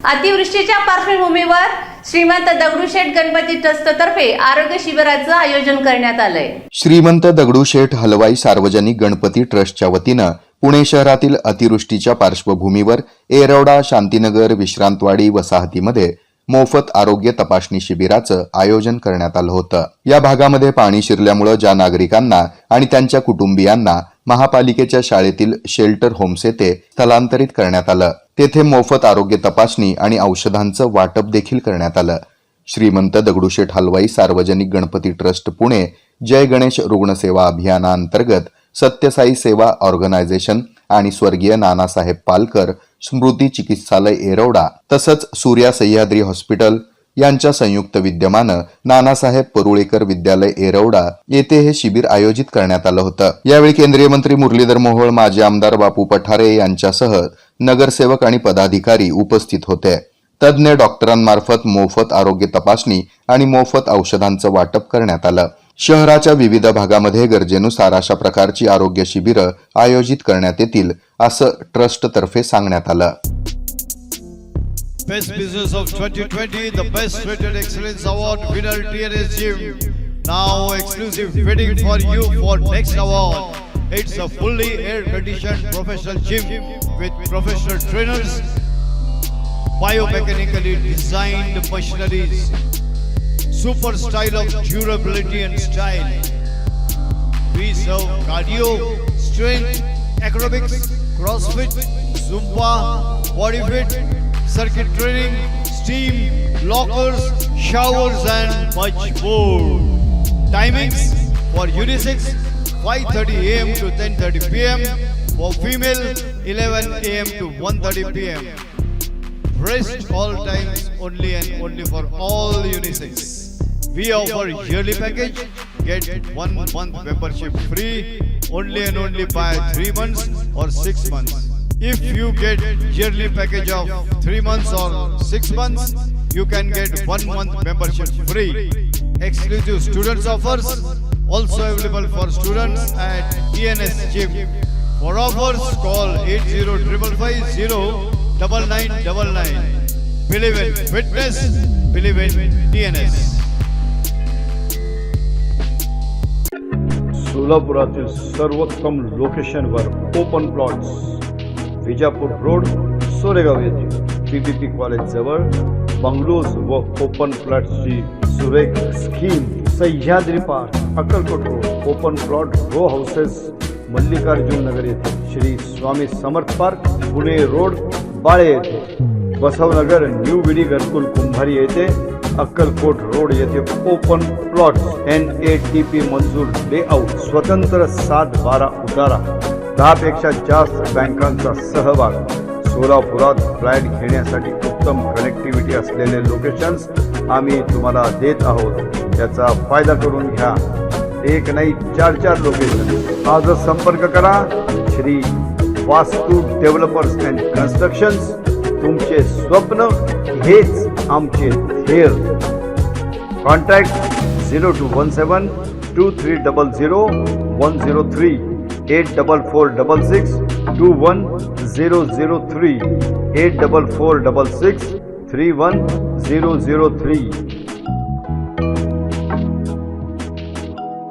अतिवृष्टीच्या पार्श्वभूमीवर श्रीमंत दगडूशेठ गणपती ट्रस्टतर्फे आरोग्य शिबिराचं आयोजन करण्यात आलंय। श्रीमंत दगडूशेठ हलवाई सार्वजनिक गणपती ट्रस्टच्या वतीनं पुणे शहरातील अतिवृष्टीच्या पार्श्वभूमीवर येरवडा, शांतीनगर, विश्रांतवाडी वसाहतीमध्ये मोफत आरोग्य तपासणी शिबिराचं आयोजन करण्यात आलं होतं। या भागामध्ये पाणी शिरल्यामुळे ज्या नागरिकांना आणि त्यांच्या कुटुंबियांना महापालिकेच्या शाळेतील शेल्टर होम्स येथे स्थलांतरित करण्यात आलं, तेथे मोफत आरोग्य तपासणी आणि औषधांचं वाटप देखील करण्यात आलं। श्रीमंत दगडूशेठ हलवाई सार्वजनिक गणपती ट्रस्ट पुणे जय गणेश रुग्णसेवा अभियानांतर्गत सत्यसाई सेवा ऑर्गनायझेशन आणि स्वर्गीय नानासाहेब पालकर स्मृती चिकित्सालय येरवडा तसंच सूर्या सह्याद्री हॉस्पिटल यांच्या संयुक्त विद्यमानं नानासाहेब परुळेकर विद्यालय येरवडा येथे हे शिबिर आयोजित करण्यात आलं होतं। यावेळी केंद्रीय मंत्री मुरलीधर मोहोळ, माजी आमदार बापू पठारे यांच्यासह नगरसेवक आणि पदाधिकारी उपस्थित होते। तज्ञ डॉक्टरांमार्फत मोफत आरोग्य तपासणी आणि मोफत औषधांचं वाटप करण्यात आलं। शहराच्या विविध भागामध्ये गरजेनुसार अशा प्रकारची आरोग्य शिबिरं आयोजित करण्यात येतील असं ट्रस्ट तर्फे सांगण्यात आलं। Best Business of 2020, the Best Rated Excellence Award winner TNS Gym. Now exclusive bidding for you for next award. It's a fully air-conditioned professional gym with professional trainers, biomechanically designed machineries, super style of durability and style. We serve cardio, strength, aerobics, CrossFit, Zumba, BodyFit, circuit training, steam, lockers, showers and much more. Timings for unisex 5:30 AM to 10:30 PM, for female 11 AM to 1:30 PM. Rest all times only and only for all unisex. We offer yearly package, get 1 month membership free only and only by 3 months or 6 months. If you get yearly package of 3 months or 6 months, you can get 1 month membership free. Exclusive students offers also available for students at TNS Gym. For offers, call 8055509999. Believe in fitness, believe in TNS. सोलापुरातील सर्वोत्तम लोकेशनवर open plots, Vijapur road, Soregaon येथे PPP college जवळ bungalows व open फ्लॅट्सची सुरेख scheme. Sahyadri park, Akkalkot road, open plot row houses, Mallikarjun Nagar येथे Shri Swami Samarth park, Pune road, Bale येथे, बसवनगर, न्यू विडी घरकुल कुंभारी येथे, अक्कलकोट रोड येथे ओपन प्लॉट्स, NATP मंजूर लेआउट, स्वतंत्र 7-12 उतारा, 10 पेक्षा जास्त बँकांचा सहभाग। सोलापुरात फ्लॅट घेण्यासाठी उत्तम कनेक्टिव्हिटी असलेले लोकेशन्स आम्ही तुम्हाला देत आहोत, याचा फायदा करून घ्या। एक नाही 4 लोकेशन। आजच संपर्क करा श्री वास्तू डेव्हलपर्स अँड कन्स्ट्रक्शन्स। तुमचे स्वप्न हेच आमचे ध्येय। कॉन्टॅक्ट 0217 2300 103 84466 21003 84466 31003।